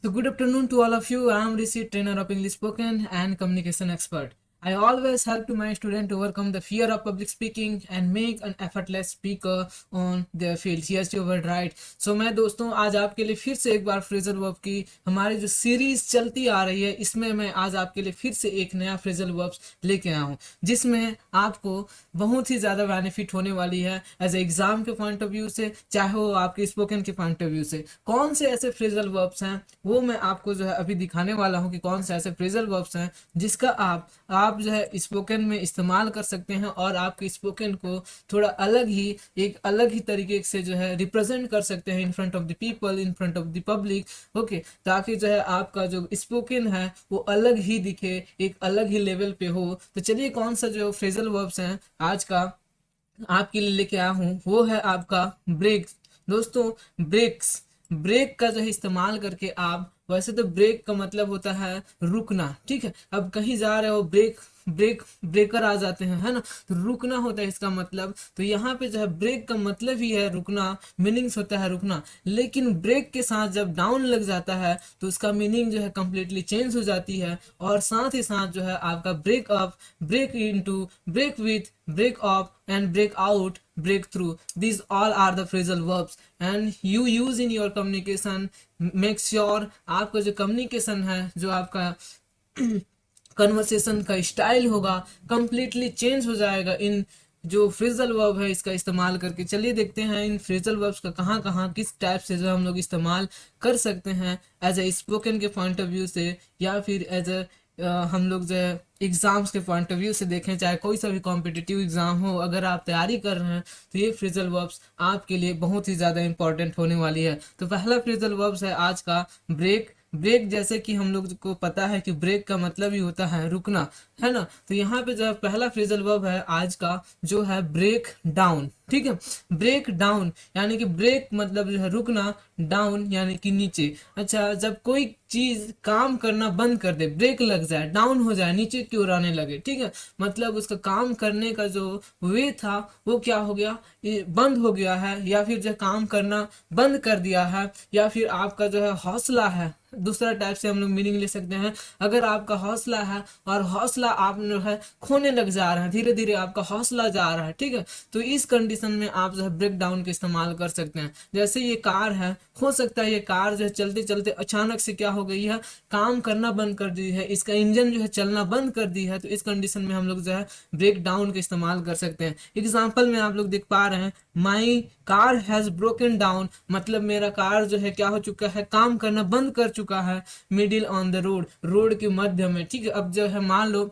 So good afternoon to all of you. I am Rishi, trainer of English spoken and communication expert. I always help to my student to overcome the fear of public speaking and make an effortless speaker on their field. Yes, your word right. So मैं दोस्तों आज आपके लिए फिर से एक बार phrasal verb की हमारी जो सीरीज चलती आ रही है इसमें मैं आज आपके लिए फिर से एक नया फ्रेजल वर्ब्स लेके आया हूँ जिसमें आपको बहुत ही ज़्यादा बेनिफिट होने वाली है एज एग्जाम के पॉइंट ऑफ व्यू से, चाहे वो आपके स्पोकन के पॉइंट ऑफ व्यू से। कौन से ऐसे फ्रेजल वर्ब्स हैं वो मैं आपको जो है अभी दिखाने वाला हूँ कि कौन से ऐसे फ्रेजल वर्ब्स हैं जिसका आप जो है स्पोकन में इस्तेमाल कर सकते हैं और आपके स्पोकन को थोड़ा एक अलग ही तरीके से जो है रिप्रेजेंट कर सकते हैं in front of the people, in front of the public. Okay, ताकि जो है आपका जो स्पोकन है वो अलग ही दिखे, एक अलग ही लेवल पे हो। तो चलिए कौन सा जो फ्रेजल वर्ब्स हैं आज का आपके लिए लेके आया हूँ वो है आपका ब्रेक। दोस्तों ब्रेक्स, ब्रेक का जो है इस्तेमाल करके आप, वैसे तो ब्रेक का मतलब होता है रुकना, ठीक है। अब कहीं जा रहे हो, ब्रेकर आ जाते हैं, है ना, तो रुकना होता है इसका मतलब। तो यहाँ पे जो है ब्रेक का मतलब ही है रुकना, मीनिंग्स होता है रुकना। लेकिन ब्रेक के साथ जब डाउन लग जाता है तो उसका मीनिंग जो है कंप्लीटली चेंज हो जाती है। और साथ ही साथ जो है आपका break up, break into, break with, break up and break out, break through, these all are the phrasal verbs and you use in your communication. Make sure आपका जो communication है, जो आपका कन्वर्सेशन का स्टाइल होगा कंप्लीटली चेंज हो जाएगा इन जो फ्रेजल वर्ब है इसका इस्तेमाल करके। चलिए देखते हैं इन फ्रेजल वर्ब्स का कहाँ कहाँ किस टाइप से जो हम लोग इस्तेमाल कर सकते हैं एज ए स्पोकन के पॉइंट ऑफ व्यू से, या फिर एज ए हम लोग जो है एग्जाम्स के पॉइंट ऑफ व्यू से देखें, चाहे कोई सा भी कॉम्पिटिटिव एग्जाम हो, अगर आप तैयारी कर रहे हैं तो ये फ्रेजल वर्ब्स आपके लिए बहुत ही ज़्यादा इंपॉर्टेंट होने वाली है। तो पहला फ्रेजल वर्ब्स है आज का ब्रेक। ब्रेक जैसे कि हम लोग को पता है कि ब्रेक का मतलब ही होता है रुकना, है ना। तो यहाँ पे जो है पहला फ्रेजल वर्ब है आज का जो है ब्रेक डाउन, ठीक है। ब्रेक डाउन यानी कि ब्रेक मतलब जो है रुकना, डाउन यानी कि नीचे। अच्छा, जब कोई चीज काम करना बंद कर दे, ब्रेक लग जाए, डाउन हो जाए, नीचे की ओर आने लगे, ठीक है, मतलब उसका काम करने का जो वे था वो क्या हो गया, ये बंद हो गया है, या फिर जो काम करना बंद कर दिया है, या फिर आपका जो है हौसला है। दूसरा टाइप से हम लोग मीनिंग ले सकते हैं, अगर आपका हौसला है और हौसला आप जो है खोने लग जा रहा है, धीरे धीरे आपका हौसला जा रहा है, ठीक है, तो इस कंडीशन में आप जो है ब्रेक डाउन का इस्तेमाल कर सकते हैं। जैसे ये कार है, हो सकता है ये कार जो है चलते चलते अचानक से क्या हो गई है, काम करना बंद कर दी है, इसका इंजन जो है चलना बंद कर दी है, तो इस कंडीशन में हम लोग जो है ब्रेक डाउन का इस्तेमाल कर सकते हैं। एग्जाम्पल में आप लोग देख पा रहे हैं, my car has broken down, मतलब मेरा कार जो है क्या हो चुका है, काम करना बंद कर चुका है, middle on the road, road के मध्य में, ठीक है। अब जो है मान लो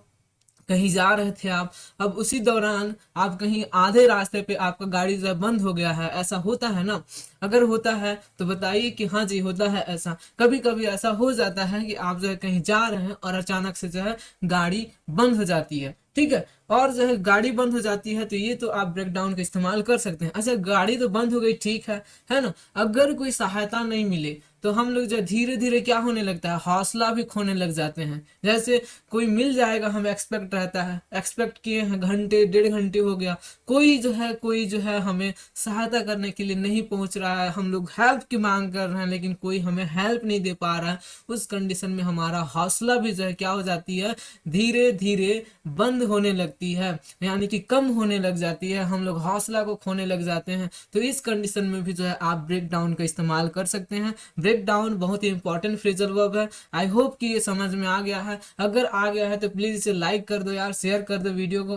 कहीं जा रहे थे आप, अब उसी दौरान आप कहीं आधे रास्ते पे आपका गाड़ी जो है बंद हो गया है, ऐसा होता है ना। अगर होता है तो बताइए कि हाँ जी होता है ऐसा। कभी कभी ऐसा हो जाता है कि आप जो है कहीं जा रहे हैं और अचानक से जो है गाड़ी बंद हो जाती है, ठीक है, और जो है गाड़ी बंद हो जाती है, तो ये तो आप ब्रेक डाउन का इस्तेमाल कर सकते हैं। अच्छा, गाड़ी तो बंद हो गई, ठीक है ना, अगर कोई सहायता नहीं मिले तो हम लोग जो धीरे धीरे क्या होने लगता है, हौसला भी खोने लग जाते हैं। जैसे कोई मिल जाएगा, हम एक्सपेक्ट रहता है, एक्सपेक्ट किए हैं, घंटे डेढ़ घंटे हो गया, कोई जो है हमें सहायता करने के लिए नहीं पहुंच रहा है, हम लोग हेल्प की मांग कर रहे हैं लेकिन कोई हमें हेल्प नहीं दे पा रहा है। उस कंडीशन में हमारा हौसला भी जो है क्या हो जाती है, धीरे धीरे बंद होने लगती है, यानी कि कम होने लग जाती है, हम लोग हौसला को खोने लग जाते हैं। तो इस कंडीशन में भी जो है आप ब्रेक डाउन का इस्तेमाल कर सकते हैं। ब्रेक डाउन बहुत ही इंपॉर्टेंट फ्रेजल वर्ब है। आई होप कि ये समझ में आ गया है। अगर आ गया है तो प्लीज इसे लाइक कर दो यार, शेयर कर दो वीडियो को,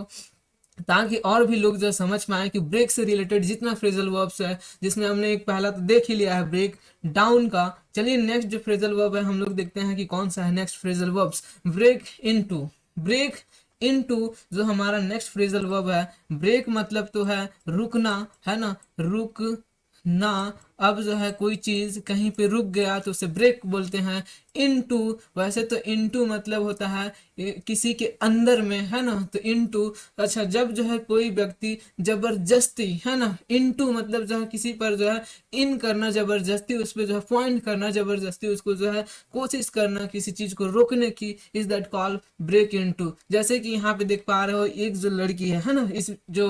ताकि और भी लोग जो समझ पाए कि ब्रेक से रिलेटेड जितना फ्रेजल वर्ब्स है, जिसमें हमने एक पहला तो देख ही लिया है ब्रेक डाउन का। चलिए नेक्स्ट जो फ्रेजल वर्ब है हम लोग देखते हैं कि कौन सा है next phrasal verbs. Break into, break into जो हमारा नेक्स्ट फ्रेजल वर्ब है, ब्रेक मतलब तो है रुकना, है ना, रुक ना। अब जो है कोई चीज कहीं पे रुक गया तो उसे ब्रेक बोलते हैं। इनटू, वैसे तो इनटू मतलब होता है किसी के अंदर में, है ना, तो इनटू। अच्छा, जब जो है कोई व्यक्ति जबरदस्ती, है ना, इनटू मतलब जो है किसी पर जो है इन करना, जबरदस्ती उस पर जो है पॉइंट करना, जबरदस्ती उसको जो है कोशिश करना किसी चीज को रोकने की, is that call break into. जैसे कि यहाँ पे देख पा रहे हो एक जो लड़की है ना, इस जो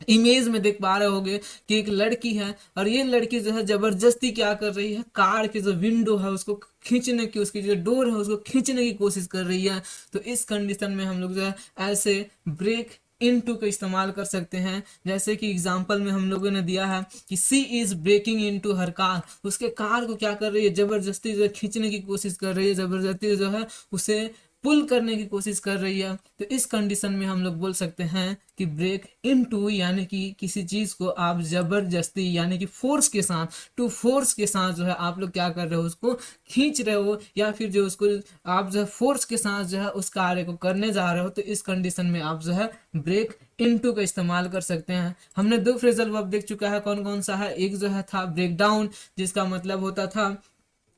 इमेज में देख पा रहे होगे कि एक लड़की है और ये लड़की जो है जबरदस्ती क्या कर रही है, कार की जो विंडो है उसको खींचने की, उसकी जो डोर है उसको खींचने की कोशिश कर रही है। तो इस कंडीशन में हम लोग जो है ऐसे ब्रेक इनटू का इस्तेमाल कर सकते हैं। जैसे कि एग्जांपल में हम लोगों ने दिया है कि she is breaking into her car, उसके कार को क्या कर रही है, जबरदस्ती जो है खींचने की कोशिश कर रही है, जबरदस्ती जो है उसे पुल करने की कोशिश कर रही है। तो इस कंडीशन में हम लोग बोल सकते हैं कि ब्रेक इनटू यानी कि किसी चीज को आप जबरदस्ती यानी कि फोर्स के साथ, टू फोर्स के साथ जो है आप लोग क्या कर रहे हो, उसको खींच रहे हो, या फिर जो उसको आप जो है फोर्स के साथ जो है उस कार्य को करने जा रहे हो। तो इस कंडीशन में आप जो है ब्रेक इनटू का इस्तेमाल कर सकते हैं। हमने दो फ्रेजल वर्ब देख चुका है, कौन कौन सा है, एक जो है था ब्रेक डाउन, जिसका मतलब होता था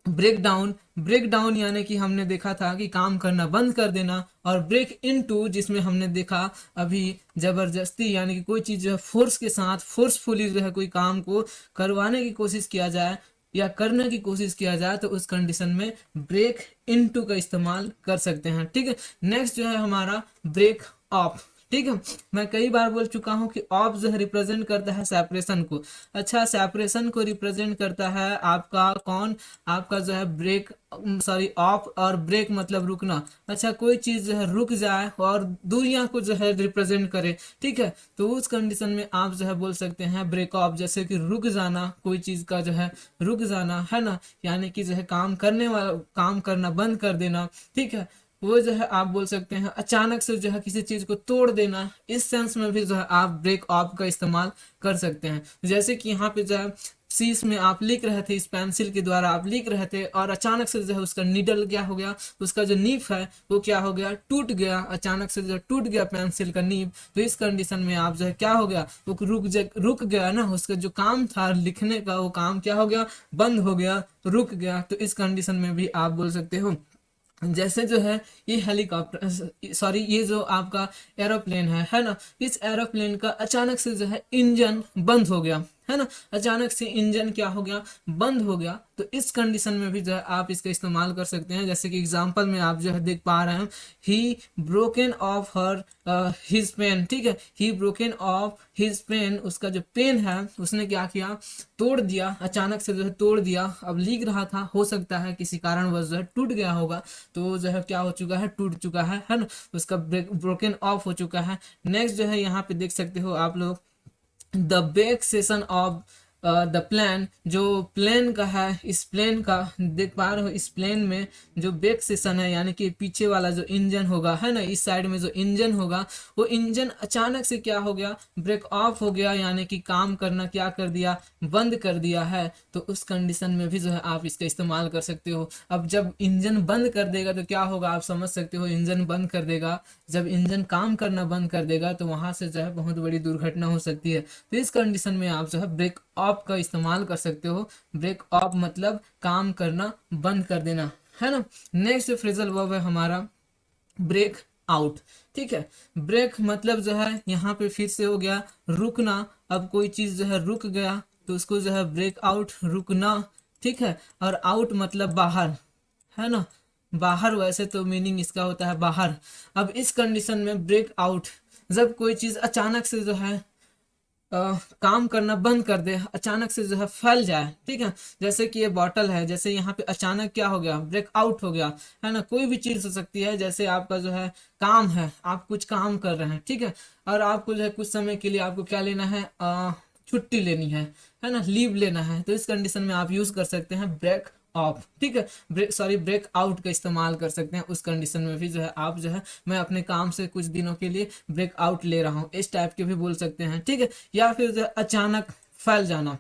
ब्रेक डाउन। ब्रेक डाउन यानी कि हमने देखा था कि काम करना बंद कर देना, और ब्रेक इनटू जिसमें हमने देखा अभी जबरदस्ती यानी कि कोई चीज जो है फोर्स के साथ, फोर्सफुली जो है कोई काम को करवाने की कोशिश किया जाए या करने की कोशिश किया जाए, तो उस कंडीशन में ब्रेक इनटू का इस्तेमाल कर सकते हैं। ठीक है, नेक्स्ट जो है हमारा ब्रेक ऑफ। ठीक है, मैं कई बार बोल चुका हूं कि ऑफ जो है रिप्रेजेंट करता है सेपरेशन को। अच्छा, सेपरेशन को रिप्रेजेंट करता है आपका कौन, आपका जो है ब्रेक, सॉरी ऑफ, और ब्रेक मतलब रुकना। अच्छा, कोई चीज जो है रुक जाए और दूरियां को जो है रिप्रेजेंट करे। ठीक है, तो उस कंडीशन में आप जो है बोल सकते हैं ब्रेक ऑफ, जैसे कि रुक जाना, कोई चीज का जो है रुक जाना है ना, यानी कि जो है काम करने वाला, काम करना बंद कर देना। ठीक है, वो जो है आप बोल सकते हैं अचानक से जो है किसी चीज को तोड़ देना। इस सेंस में भी जो है आप ब्रेक ऑफ का इस्तेमाल कर सकते हैं। जैसे कि यहाँ पे जो है शीश में आप लिख रहे थे, इस पेंसिल के द्वारा आप लिख रहे थे और अचानक से जो है उसका निडल क्या हो गया, उसका जो नीब है वो क्या हो गया, टूट गया। अचानक से जो टूट गया पेंसिल का नीब, तो इस कंडीशन में आप जो है क्या हो गया, वो रुक गया ना, उसका जो काम था लिखने का वो काम क्या हो गया, बंद हो गया, रुक गया। तो इस कंडीशन में भी आप बोल सकते हो। जैसे जो है ये हेलीकॉप्टर, सॉरी ये जो आपका एरोप्लेन है ना, इस एरोप्लेन का अचानक से जो है इंजन बंद हो गया है ना, अचानक से इंजन क्या हो गया, बंद हो गया। तो इस कंडीशन में भी जो है आप इसका इस्तेमाल कर सकते हैं। जैसे कि एग्जांपल में आप जो है देख पा रहे हैं, he broken off her his pen. ठीक है, he broken off his pen, उसका जो पेन है उसने क्या किया, तोड़ दिया, अचानक से जो है तोड़ दिया। अब लिख रहा था, हो सकता है किसी कारणवश जो है टूट गया होगा, तो जो है क्या हो चुका है, टूट चुका है ना, उसका ब्रोकन ऑफ हो चुका है। नेक्स्ट जो है यहाँ पे देख सकते हो आप लोग, the back session of the plane, जो प्लेन का है, इस प्लेन का देख पा रहे हो, इस प्लेन में जो बैक सेशन है यानी कि पीछे वाला जो इंजन होगा है ना, इस साइड में जो इंजन होगा, वो इंजन अचानक से क्या हो गया, ब्रेक ऑफ हो गया, यानी कि काम करना क्या कर दिया, बंद कर दिया है। तो उस कंडीशन में भी जो है आप इसका इस्तेमाल कर सकते हो। अब जब इंजन बंद कर देगा तो क्या होगा, आप समझ सकते हो, इंजन बंद कर देगा, जब इंजन काम करना बंद कर देगा तो वहां से जो है बहुत बड़ी दुर्घटना हो सकती है। तो इस कंडीशन में आप जो है ब्रेक ऑफ का इस्तेमाल कर सकते हो। ब्रेक ऑफ मतलब काम करना बंद कर देना है ना। नेक्स्ट फ्रेजल वर्ब है हमारा ब्रेक आउट। ठीक है, ब्रेक मतलब जो है यहाँ पे फिर से हो गया रुकना। अब कोई चीज जो है रुक गया तो उसको जो है ब्रेक आउट, रुकना। ठीक है, और आउट मतलब बाहर है ना, बाहर, वैसे तो मीनिंग इसका होता है बाहर। अब इस कंडीशन में ब्रेक आउट, जब कोई चीज अचानक से जो है काम करना बंद कर दे, अचानक से जो है फैल जाए। ठीक है, जैसे कि ये बॉटल है, जैसे यहाँ पे अचानक क्या हो गया, ब्रेक आउट हो गया है ना। कोई भी चीज हो सकती है, जैसे आपका जो है काम है, आप कुछ काम कर रहे हैं, ठीक है, और आपको जो है कुछ समय के लिए आपको क्या लेना है, छुट्टी लेनी है ना, लीव लेना है। तो इस कंडीशन में आप यूज कर सकते हैं ब्रेक ऑफ। ठीक है, ब्रेक आउट का इस्तेमाल कर सकते हैं। उस कंडीशन में भी जो है आप जो है, मैं अपने काम से कुछ दिनों के लिए ब्रेक आउट ले रहा हूँ, इस टाइप के भी बोल सकते हैं। ठीक है, या फिर जो है अचानक फैल जाना।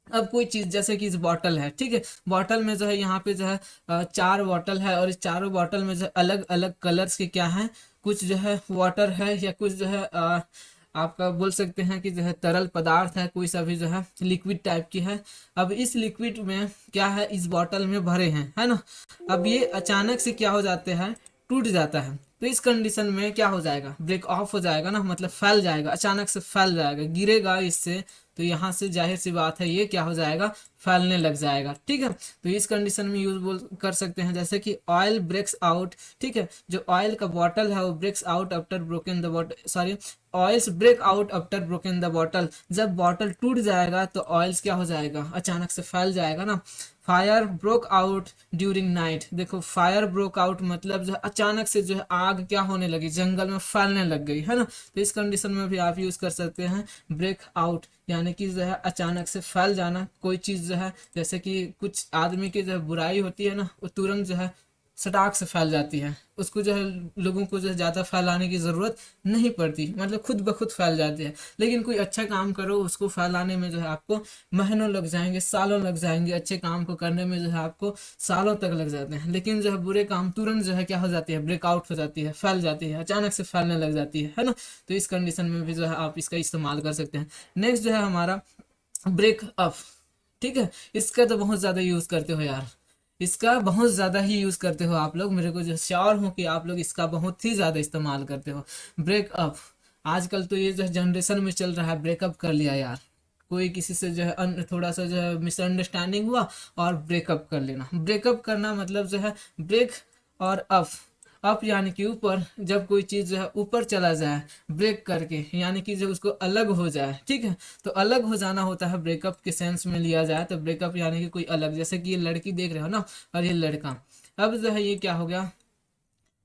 अब कोई चीज जैसे कि इस बॉटल है, ठीक है, बॉटल में जो है यहाँ पे जो है चार बॉटल है, और इस चारों बॉटल में जो है अलग अलग कलर्स के क्या है, कुछ जो है वाटर है, या कुछ जो है आपका बोल सकते हैं कि जो है तरल पदार्थ है, कोई सा भी जो है लिक्विड टाइप की है। अब इस लिक्विड में क्या है, इस बॉटल में भरे हैं है ना। अब ये अचानक से क्या हो जाते हैं, टूट जाता है तो इस कंडीशन में क्या हो जाएगा, ब्रेक ऑफ हो जाएगा ना, मतलब फैल जाएगा, अचानक से फैल जाएगा, गिरेगा इससे, तो यहाँ से जाहिर सी बात है ये क्या हो जाएगा, फैलने लग जाएगा। ठीक है, तो इस कंडीशन में यूज बोल कर सकते हैं जैसे कि ऑयल ब्रेक्स आउट। ठीक है, जो ऑयल का बॉटल है वो breaks out after broken the bottle, sorry, oils break out after broken the bottle. जब बॉटल टूट जाएगा तो ऑयल्स क्या हो जाएगा, अचानक से फैल जाएगा ना। Fire broke out during night, देखो फायर ब्रोक आउट मतलब जो है अचानक से जो है आग क्या होने लगी, जंगल में फैलने लग गई है ना, तो इस कंडीशन में भी आप यूज कर सकते हैं ब्रेक आउट, यानी कि जो है अचानक से फैल जाना कोई चीज जो है, जैसे कि कुछ आदमी की जो है बुराई होती है ना, वो तुरंत जो है सटाक से फैल जाती है, उसको जो है लोगों को जो है ज़्यादा फैलाने की ज़रूरत नहीं पड़ती, मतलब खुद ब खुद फैल जाती है। लेकिन कोई अच्छा काम करो उसको फैलाने में जो है आपको महीनों लग जाएंगे, सालों लग जाएंगे, अच्छे काम को करने में जो है आपको सालों तक लग जाते हैं। लेकिन जो है बुरे काम तुरंत जो है क्या हो जाती है, ब्रेकआउट हो जाती है, फैल जाती है, अचानक से फैलने लग जाती है ना। तो इस कंडीशन में भी जो है आप इसका इस्तेमाल कर सकते हैं। नेक्स्ट जो है हमारा ब्रेक अप। ठीक है, इसका तो बहुत ज़्यादा यूज़ करते हो यार, इसका बहुत ज़्यादा ही यूज़ करते हो आप लोग, मेरे को जो श्योर हूँ कि आप लोग इसका बहुत ही ज़्यादा इस्तेमाल करते हो। ब्रेकअप, आजकल तो ये जो जनरेशन में चल रहा है, ब्रेकअप कर लिया यार, कोई किसी से जो है थोड़ा सा जो है मिसअंडरस्टैंडिंग हुआ और ब्रेकअप कर लेना। ब्रेकअप करना मतलब जो है ब्रेक और अप यानी कि ऊपर, जब कोई चीज़ जो है ऊपर चला जाए ब्रेक करके, यानी कि जब उसको अलग हो जाए। ठीक है, तो अलग हो जाना होता है ब्रेकअप के सेंस में लिया जाए तो ब्रेकअप यानी कि कोई अलग, जैसे कि ये लड़की देख रहे हो ना और ये लड़का, अब जो है ये क्या हो गया,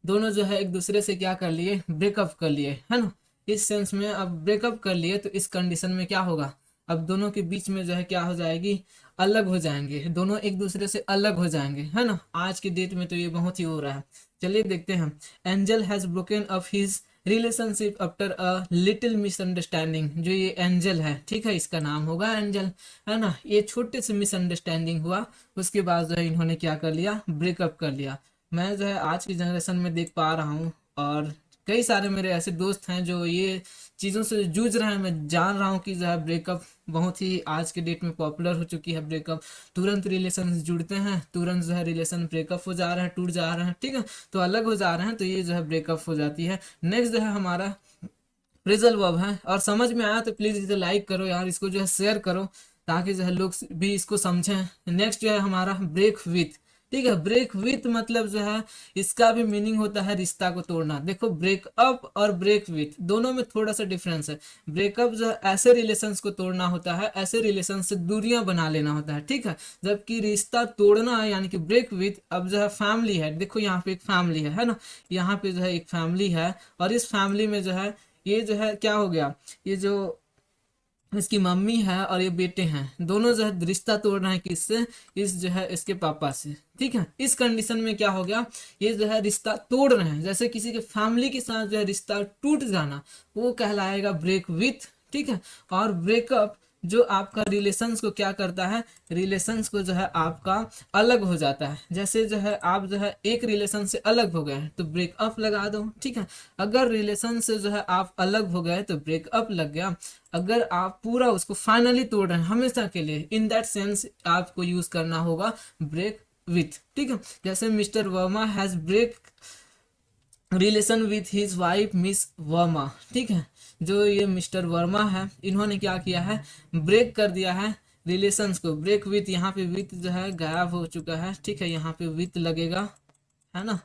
दोनों जो है एक दूसरे से क्या कर लिए, ब्रेकअप कर लिए, है ना। इस सेंस में अब ब्रेकअप कर लिए तो इस कंडीशन में क्या होगा, अब दोनों के बीच में जो है क्या हो जाएगी, अलग हो जाएंगे, दोनों एक दूसरे से अलग हो जाएंगे, है ना। आज की डेट में तो ये बहुत ही हो रहा है। चलिए देखते हैं। Angel has broken up his relationship after a little misunderstanding. जो ये एंजल है, ठीक है, इसका नाम होगा एंजल, है ना। ये छोटे से मिसअंडरस्टैंडिंग हुआ, उसके बाद जो है इन्होंने क्या कर लिया, ब्रेकअप कर लिया। मैं जो है आज की जनरेशन में देख पा रहा हूँ और कई सारे मेरे ऐसे दोस्त हैं जो ये चीज़ों से जूझ रहे हैं। मैं जान रहा हूँ कि जो है ब्रेकअप बहुत ही आज के डेट में पॉपुलर हो चुकी है। ब्रेकअप, तुरंत रिलेशन जुड़ते हैं, तुरंत जो है रिलेशन ब्रेकअप हो जा रहे हैं, टूट जा रहे हैं, ठीक है, तो अलग हो जा रहे हैं, तो ये जो है ब्रेकअप हो जाती है। नेक्स्ट जो है हमारा फ्रेजल वर्ब है, और समझ में आया तो प्लीज़ इसे लाइक करो यार, इसको जो है शेयर करो ताकि जो है लोग भी इसको समझें। नेक्स्ट जो है हमारा ब्रेक विथ। ठीक है, ब्रेक विथ मतलब जो है इसका भी मीनिंग होता है रिश्ता को तोड़ना। देखो ब्रेकअप और ब्रेक विथ दोनों में थोड़ा सा डिफरेंस है। ब्रेकअप जो है ऐसे रिलेशंस को तोड़ना होता है, ऐसे रिलेशन से दूरियां बना लेना होता है, ठीक है। जबकि रिश्ता तोड़ना है यानी कि ब्रेक विथ, अब जो है फैमिली है, देखो यहाँ पे एक फैमिली है ना, यहाँ पे जो है एक फैमिली है और इस फैमिली में जो है ये जो है क्या हो गया, ये जो इसकी मम्मी है और ये बेटे हैं, दोनों जो है रिश्ता तोड़ रहे हैं, किससे, इस जो है इसके पापा से। ठीक है, इस कंडीशन में क्या हो गया, ये जो है रिश्ता तोड़ रहे हैं, जैसे किसी के फैमिली के साथ जो है रिश्ता टूट जाना, वो कहलाएगा ब्रेक विथ। ठीक है, और ब्रेकअप जो आपका रिलेशंस को क्या करता है, रिलेशंस को जो है आपका अलग हो जाता है। जैसे जो है आप जो है एक रिलेशन से अलग हो गए हैं तो ब्रेकअप लगा दो। ठीक है, अगर रिलेशन से जो है आप अलग हो गए तो ब्रेकअप लग गया। अगर आप पूरा उसको फाइनली तोड़ रहे हैं हमेशा के लिए, इन दैट सेंस आपको यूज करना होगा ब्रेक विथ। ठीक है, जैसे mister Verma has break relation with his wife miss Verma. ठीक है, जो ये मिस्टर वर्मा है इन्होंने क्या किया है, ब्रेक कर दिया है रिलेशंस को। ब्रेक विथ, यहाँ पे विथ जो है गायब हो चुका है, ठीक है, यहाँ पे विथ लगेगा, है ना।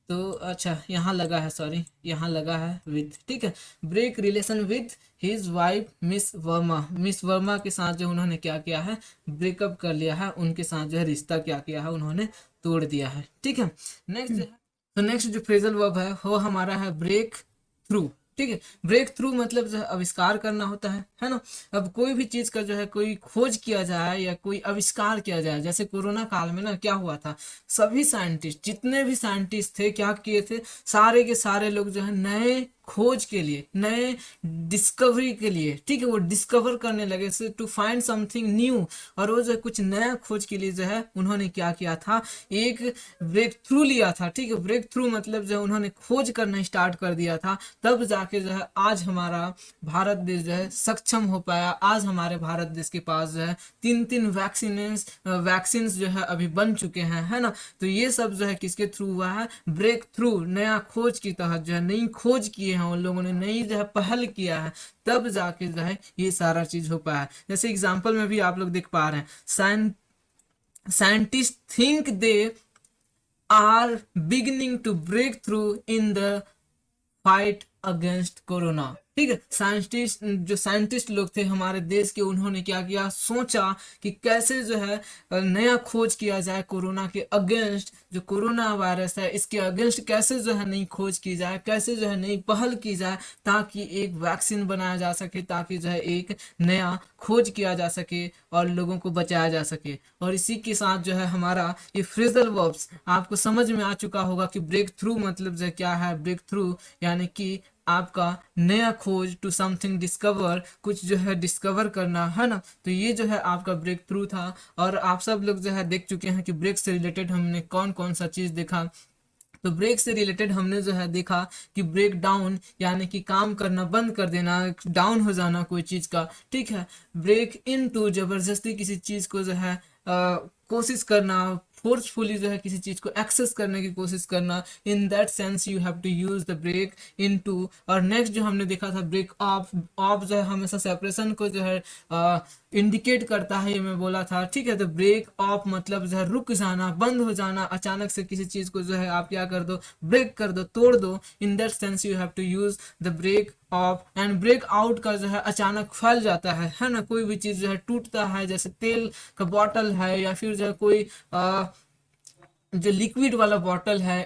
तो अच्छा यहाँ लगा है, सॉरी यहाँ लगा है विथ। ठीक है, break relation with his wife miss Verma. Miss Verma के साथ जो उन्होंने क्या किया है, ब्रेकअप कर लिया है, उनके साथ जो है रिश्ता क्या किया है, उन्होंने तोड़ दिया है। ठीक है, नेक्स्ट तो नेक्स्ट जो फ्रेजल वर्ब है वो हमारा है ब्रेक थ्रू। ठीक है, ब्रेक थ्रू मतलब जो है आविष्कार करना होता है ना। अब कोई भी चीज का जो है कोई खोज किया जाए या कोई आविष्कार किया जाए, जैसे कोरोना काल में ना क्या हुआ था, सभी साइंटिस्ट, जितने भी साइंटिस्ट थे क्या किए थे, सारे के सारे लोग जो है नए खोज के लिए, नए डिस्कवरी के लिए, ठीक है, वो डिस्कवर करने लगे, से टू फाइंड समथिंग न्यू। और वो जो है कुछ नया खोज के लिए जो है उन्होंने क्या किया था, एक ब्रेक थ्रू लिया था, ठीक है। ब्रेक थ्रू मतलब जो है उन्होंने खोज करना स्टार्ट कर दिया था, तब जाके जो है आज हमारा भारत देश जो है सक्षम हो पाया। आज हमारे भारत देश के पास जो है 3 वैक्सीन जो है अभी बन चुके हैं, है ना। तो ये सब जो है किसके थ्रू हुआ है, ब्रेक थ्रू, नया खोज की तहत जो है नई खोज किए हैं उन लोगों ने, नई जो है पहल किया है, तब जाके जो है ये सारा चीज हो पाया। जैसे एग्जाम्पल में भी आप लोग देख पा रहे हैं, scientist think they are beginning to break through in the fight against corona, ठीक है। साइंटिस्ट लोग थे हमारे देश के, उन्होंने क्या किया, सोचा कि कैसे जो है नया खोज किया जाए कोरोना के अगेंस्ट, जो कोरोना वायरस है इसके अगेंस्ट कैसे जो है नई खोज की जाए, कैसे जो है नई पहल की जाए, ताकि एक वैक्सीन बनाया जा सके, ताकि जो है एक नया खोज किया जा सके और लोगों को बचाया जा सके। और इसी के साथ जो है हमारा ये फ्रेजल वर्ब्स आपको समझ में आ चुका होगा कि ब्रेक थ्रू मतलब जो क्या है। ब्रेक थ्रू यानी कि आपका नया खोज, टू समथिंग डिस्कवर, कुछ जो है डिस्कवर करना, है ना। तो ये जो है आपका ब्रेक थ्रू था। और आप सब लोग जो है देख चुके हैं कि ब्रेक से रिलेटेड हमने कौन कौन सा चीज देखा। तो ब्रेक से रिलेटेड हमने जो है देखा कि ब्रेक डाउन यानी कि काम करना बंद कर देना, डाउन हो जाना कोई चीज का, ठीक है। ब्रेक इनटू जबरदस्ती किसी चीज को जो है कोशिश करना, फोर्सफुली जो है किसी चीज को एक्सेस करने की कोशिश करना। In that sense you have to use the break into. और नेक्स्ट जो हमने देखा था ब्रेक ऑफ। ऑफ जो है हमेशा सेपरेशन को जो है इंडिकेट करता है, ये मैं बोला था, ठीक है। तो ब्रेक ऑफ मतलब जो है रुक जाना, बंद हो जाना, अचानक से किसी चीज को जो है आप क्या कर दो, ब्रेक कर दो, तोड़ दो। In that sense you have to use the break off. And break out का जो है अचानक फैल जाता है ना। कोई भी चीज जो है टूटता है, जैसे तेल का बॉटल है या फिर जो है कोई जो लिक्विड वाला बॉटल है,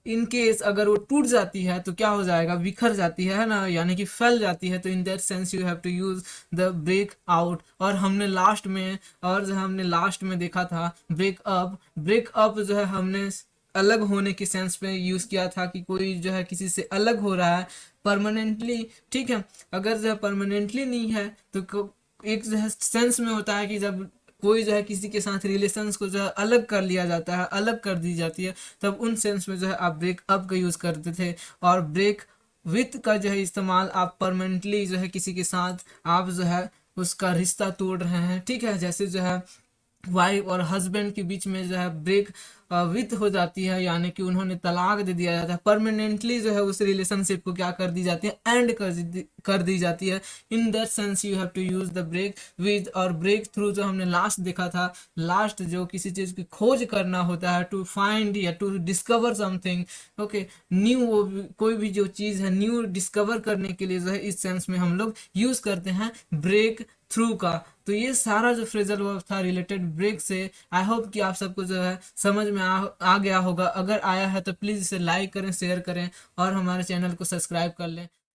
इन केस अगर वो टूट जाती है तो क्या हो जाएगा, बिखर जाती है ना, यानी कि फैल जाती है। तो in that sense you have to use the break out. और हमने लास्ट में देखा था ब्रेक अप। ब्रेक अप जो है हमने अलग होने के सेंस में यूज किया था कि कोई जो है किसी से अलग हो रहा है परमानेंटली, ठीक है। अगर जो है परमानेंटली नहीं है तो एक जो है सेंस में होता है कि जब कोई जो है किसी के साथ रिलेशंस को जो है अलग कर लिया जाता है, अलग कर दी जाती है, तब उन सेंस में जो है आप ब्रेक अप का यूज करते थे। और ब्रेक विथ का जो है इस्तेमाल आप परमानेंटली जो है किसी के साथ आप जो है उसका रिश्ता तोड़ रहे हैं, ठीक है। जैसे जो है वाइफ और हस्बैंड के बीच में जो है ब्रेक विथ हो जाती है, यानी कि उन्होंने तलाक दे दिया जाता है, परमानेंटली जो है उस रिलेशनशिप को क्या कर दी जाती है, एंड कर दी जाती है। In that sense you have to use the break with. और ब्रेक थ्रू जो हमने लास्ट देखा था, लास्ट जो किसी चीज की खोज करना होता है, टू फाइंड या to discover something, okay, new, कोई भी जो चीज है न्यू डिस्कवर करने के लिए जो है इस सेंस में हम लोग यूज करते हैं ब्रेक थ्रू का। तो ये सारा जो फ्रेजल वर्ब था रिलेटेड ब्रेक से, आई होप कि आप सबको जो है समझ में आ गया होगा। अगर आया है तो प्लीज इसे लाइक करें, शेयर करें और हमारे चैनल को सब्सक्राइब कर लें।